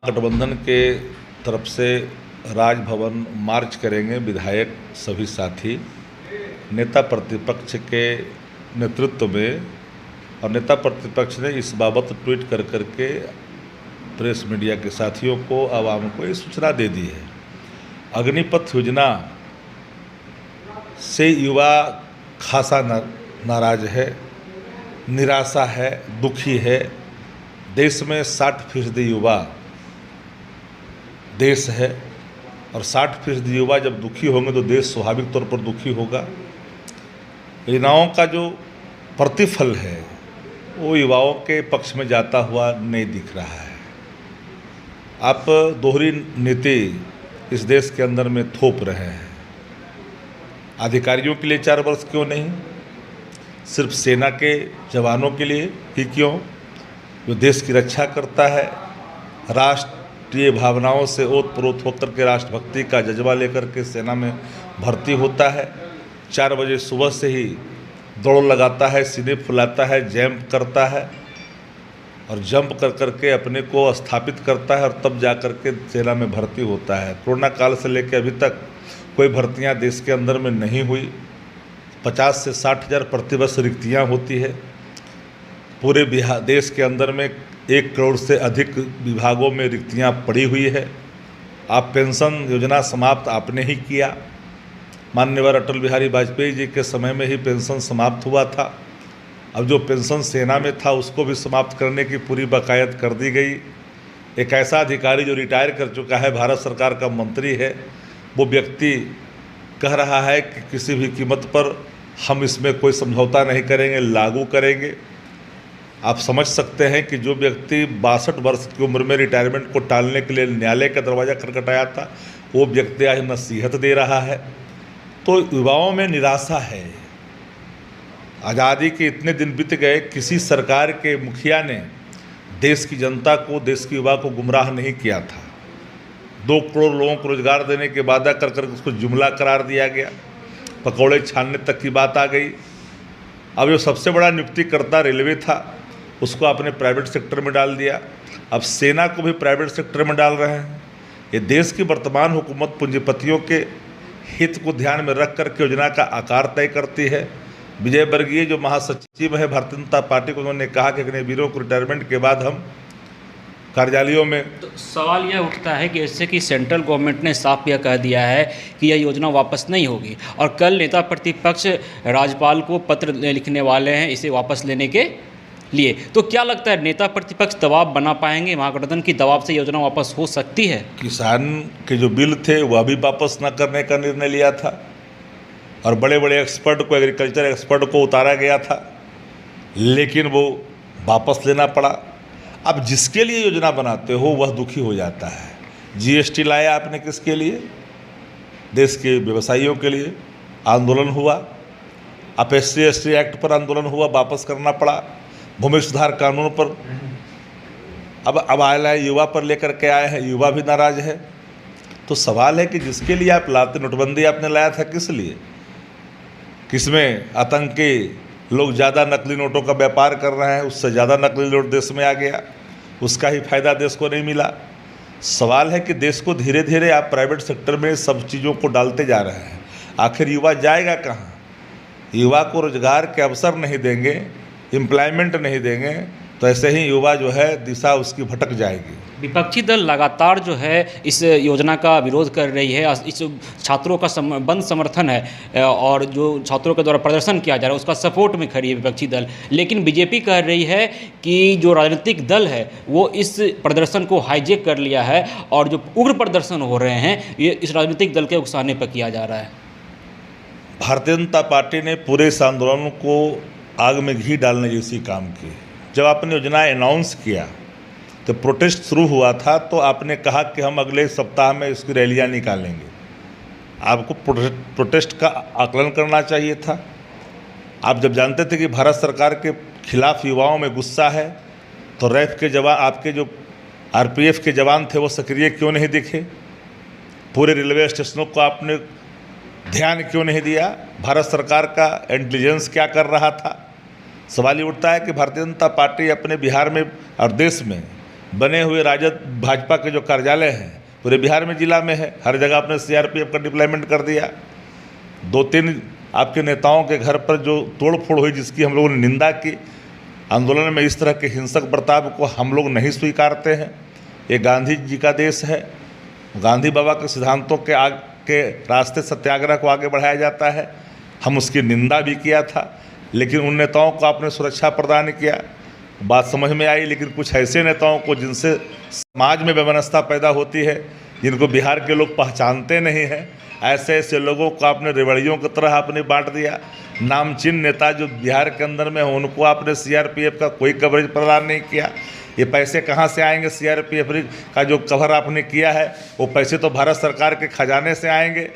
गठबंधन के तरफ से राजभवन मार्च करेंगे विधायक सभी साथी। नेता प्रतिपक्ष के नेतृत्व में और नेता प्रतिपक्ष ने इस बाबत ट्वीट कर करके प्रेस मीडिया के साथियों को, आवाम को ये सूचना दे दी है। अग्निपथ योजना से युवा खासा नाराज है, निराशा है, दुखी है। देश में 60% युवा देश है और 60% युवा जब दुखी होंगे तो देश स्वाभाविक तौर पर दुखी होगा। योजनाओं का जो प्रतिफल है वो युवाओं के पक्ष में जाता हुआ नहीं दिख रहा है। आप दोहरी नीति इस देश के अंदर में थोप रहे हैं। अधिकारियों के लिए 4 वर्ष क्यों नहीं, सिर्फ सेना के जवानों के लिए ही क्यों, जो देश की रक्षा करता है, राष्ट्रीय भावनाओं से ओतप्रोत होकर के राष्ट्रभक्ति का जज्बा लेकर के सेना में भर्ती होता है। 4 बजे सुबह से ही दौड़ लगाता है, सीने फुलाता है, जंप करता है और जंप कर करके अपने को स्थापित करता है और तब जा कर के सेना में भर्ती होता है। कोरोना काल से लेकर अभी तक कोई भर्तियां देश के अंदर में नहीं हुई। 50 से 60 हज़ार प्रतिवर्ष रिक्तियाँ होती है। पूरे बिहार देश के अंदर में 1 करोड़ से अधिक विभागों में रिक्तियाँ पड़ी हुई है। आप पेंशन योजना समाप्त आपने ही किया। माननीय अटल बिहारी वाजपेयी जी के समय में ही पेंशन समाप्त हुआ था। अब जो पेंशन सेना में था उसको भी समाप्त करने की पूरी बाकायद कर दी गई। एक ऐसा अधिकारी जो रिटायर कर चुका है, भारत सरकार का मंत्री है, वो व्यक्ति कह रहा है कि किसी भी कीमत पर हम इसमें कोई समझौता नहीं करेंगे, लागू करेंगे। आप समझ सकते हैं कि जो व्यक्ति 62 वर्ष की उम्र में रिटायरमेंट को टालने के लिए न्यायालय का दरवाज़ा खटखटाया था, वो व्यक्ति आज नसीहत दे रहा है। तो युवाओं में निराशा है। आज़ादी के इतने दिन बीत गए, किसी सरकार के मुखिया ने देश की जनता को, देश के युवा को गुमराह नहीं किया था। 2 करोड़ लोगों को रोजगार देने के वादा कर कर उसको जुमला करार दिया गया। पकौड़े छानने तक की बात आ गई। अब जो सबसे बड़ा नियुक्तिकर्ता रेलवे था उसको आपने प्राइवेट सेक्टर में डाल दिया। अब सेना को भी प्राइवेट सेक्टर में डाल रहे हैं। ये देश की वर्तमान हुकूमत पूंजीपतियों के हित को ध्यान में रख कर के योजना का आकार तय करती है। विजय वर्गीय जो महासचिव है भारतीय जनता पार्टी को, उन्होंने कहा कि अग्निवीरों को रिटायरमेंट के बाद हम कार्यालयों में। तो सवाल यह उठता है कि जैसे कि सेंट्रल गवर्नमेंट ने साफ यह कह दिया है कि यह योजना वापस नहीं होगी और कल नेता प्रतिपक्ष राज्यपाल को पत्र लिखने वाले हैं इसे वापस लेने के लिए, तो क्या लगता है नेता प्रतिपक्ष दबाव बना पाएंगे? महागठबंधन की दबाव से योजना वापस हो सकती है? किसान के जो बिल थे वह भी वापस न करने का निर्णय लिया था और बड़े बड़े एक्सपर्ट को, एग्रीकल्चर एक्सपर्ट को उतारा गया था, लेकिन वो वापस लेना पड़ा। अब जिसके लिए योजना बनाते हो वह दुखी हो जाता है। जीएसटी लाया आपने किसके लिए? देश के व्यवसायियों के लिए आंदोलन हुआ। अब SC/ST एक्ट पर आंदोलन हुआ, वापस करना पड़ा। भूमि सुधार कानून पर अब आया है, युवा पर लेकर के आए हैं, युवा भी नाराज है। तो सवाल है कि जिसके लिए आप लाते, नोटबंदी आपने लाया था किस लिए? किसमें आतंकी लोग ज़्यादा नकली नोटों का व्यापार कर रहे हैं, उससे ज़्यादा नकली नोट देश में आ गया, उसका ही फायदा देश को नहीं मिला। सवाल है कि देश को धीरे धीरे आप प्राइवेट सेक्टर में सब चीज़ों को डालते जा रहे हैं। आखिर युवा जाएगा कहाँ? युवा को रोजगार के अवसर नहीं देंगे, एम्प्लॉयमेंट नहीं देंगे, तो ऐसे ही युवा जो है दिशा उसकी भटक जाएगी। विपक्षी दल लगातार जो है इस योजना का विरोध कर रही है। इस छात्रों का बंद समर्थन है और जो छात्रों के द्वारा प्रदर्शन किया जा रहा है उसका सपोर्ट में खड़ी है विपक्षी दल। लेकिन बीजेपी कह रही है कि जो राजनीतिक दल है वो इस प्रदर्शन को हाईजैक कर लिया है और जो उग्र प्रदर्शन हो रहे हैं ये इस राजनीतिक दल के उकसाने पर किया जा रहा है। भारतीय जनता पार्टी ने पूरे इस आंदोलन को आग में घी डालने जैसी काम की। जब आपने योजना अनाउंस किया तो प्रोटेस्ट शुरू हुआ था, तो आपने कहा कि हम अगले सप्ताह में इसकी रैलियां निकालेंगे। आपको प्रोटेस्ट का आकलन करना चाहिए था। आप जब जानते थे कि भारत सरकार के खिलाफ युवाओं में गुस्सा है, तो रैफ के जवान, आपके जो RPF के जवान थे वो सक्रिय क्यों नहीं दिखे? पूरे रेलवे स्टेशनों को आपने ध्यान क्यों नहीं दिया? भारत सरकार का इंटेलिजेंस क्या कर रहा था? सवाल ये उठता है कि भारतीय जनता पार्टी अपने बिहार में और देश में बने हुए राजद भाजपा के जो कार्यालय हैं पूरे बिहार में जिला में है, हर जगह आपने सीआरपीएफ का डिप्लॉयमेंट कर दिया। 2-3 आपके नेताओं के घर पर जो तोड़फोड़ हुई जिसकी हम लोगों ने निंदा की, आंदोलन में इस तरह के हिंसक बर्ताव को हम लोग नहीं स्वीकारते हैं। ये गांधी जी का देश है, गांधी बाबा के सिद्धांतों के रास्ते सत्याग्रह को आगे बढ़ाया जाता है। हम उसकी निंदा भी किया था, लेकिन उन नेताओं को आपने सुरक्षा प्रदान किया, बात समझ में आई। लेकिन कुछ ऐसे नेताओं को जिनसे समाज में वैमनस्यता पैदा होती है, जिनको बिहार के लोग पहचानते नहीं हैं, ऐसे ऐसे लोगों को आपने रेवड़ियों की तरह आपने बांट दिया। नामचीन नेता जो बिहार के अंदर में उनको आपने सीआरपीएफ का कोई कवरेज प्रदान नहीं किया। ये पैसे कहाँ से आएंगे? सीआरपीएफ का जो कवर आपने किया है वो पैसे तो भारत सरकार के खजाने से आएंगे।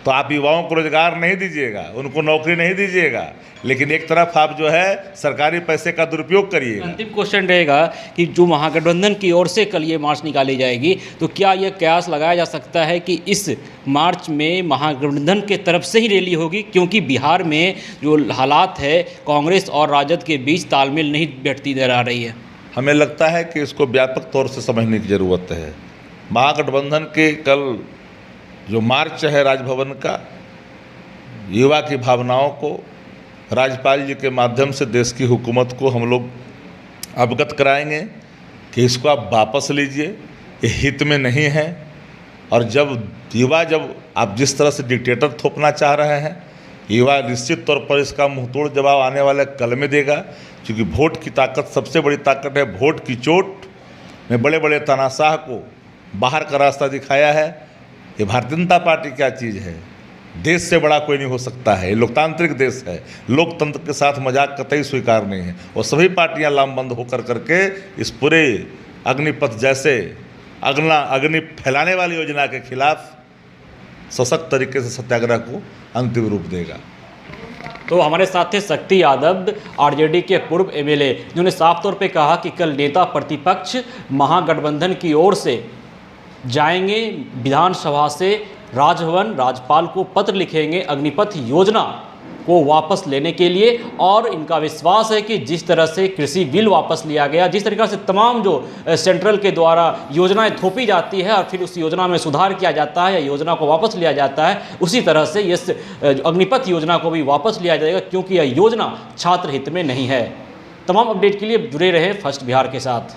तो आप युवाओं को रोजगार नहीं दीजिएगा, उनको नौकरी नहीं दीजिएगा, लेकिन एक तरफ आप जो है सरकारी पैसे का दुरुपयोग करिएगा। अंतिम क्वेश्चन रहेगा कि जो महागठबंधन की ओर से कल ये मार्च निकाली जाएगी, तो क्या ये कयास लगाया जा सकता है कि इस मार्च में महागठबंधन के तरफ से ही रैली होगी? क्योंकि बिहार में जो हालात है, कांग्रेस और राजद के बीच तालमेल नहीं बैठती नजर आ रही है। हमें लगता है कि इसको व्यापक तौर से समझने की ज़रूरत है। महागठबंधन के कल जो मार्च है राजभवन का, युवा की भावनाओं को राज्यपाल जी के माध्यम से देश की हुकूमत को हम लोग अवगत कराएंगे कि इसको आप वापस लीजिए, ये हित में नहीं है। और जब आप जिस तरह से डिक्टेटर थोपना चाह रहे हैं, युवा निश्चित तौर पर इसका मुंहतोड़ जवाब आने वाले कल में देगा। क्योंकि वोट की ताकत सबसे बड़ी ताकत है। वोट की चोट में बड़े बड़े तानाशाह को बाहर का रास्ता दिखाया है। ये भारतीय जनता पार्टी क्या चीज़ है? देश से बड़ा कोई नहीं हो सकता है। ये लोकतांत्रिक देश है, लोकतंत्र के साथ मजाक कतई स्वीकार नहीं है। और सभी पार्टियां लामबंद होकर करके इस पूरे अग्निपथ जैसे अग्नि फैलाने वाली योजना के खिलाफ सशक्त तरीके से सत्याग्रह को अंतिम रूप देगा। तो हमारे साथ थे शक्ति यादव, आरजेडी के पूर्व एमएलए, जिन्होंने साफ तौर पे कहा कि कल नेता प्रतिपक्ष महागठबंधन की ओर से जाएंगे विधानसभा से राजभवन, राज्यपाल को पत्र लिखेंगे अग्निपथ योजना को वापस लेने के लिए। और इनका विश्वास है कि जिस तरह से कृषि बिल वापस लिया गया, जिस तरीके से तमाम जो सेंट्रल के द्वारा योजनाएं थोपी जाती है और फिर उस योजना में सुधार किया जाता है या योजना को वापस लिया जाता है, उसी तरह से इस अग्निपथ योजना को भी वापस लिया जाएगा, क्योंकि यह योजना छात्र हित में नहीं है। तमाम अपडेट के लिए जुड़े रहे फर्स्ट बिहार के साथ।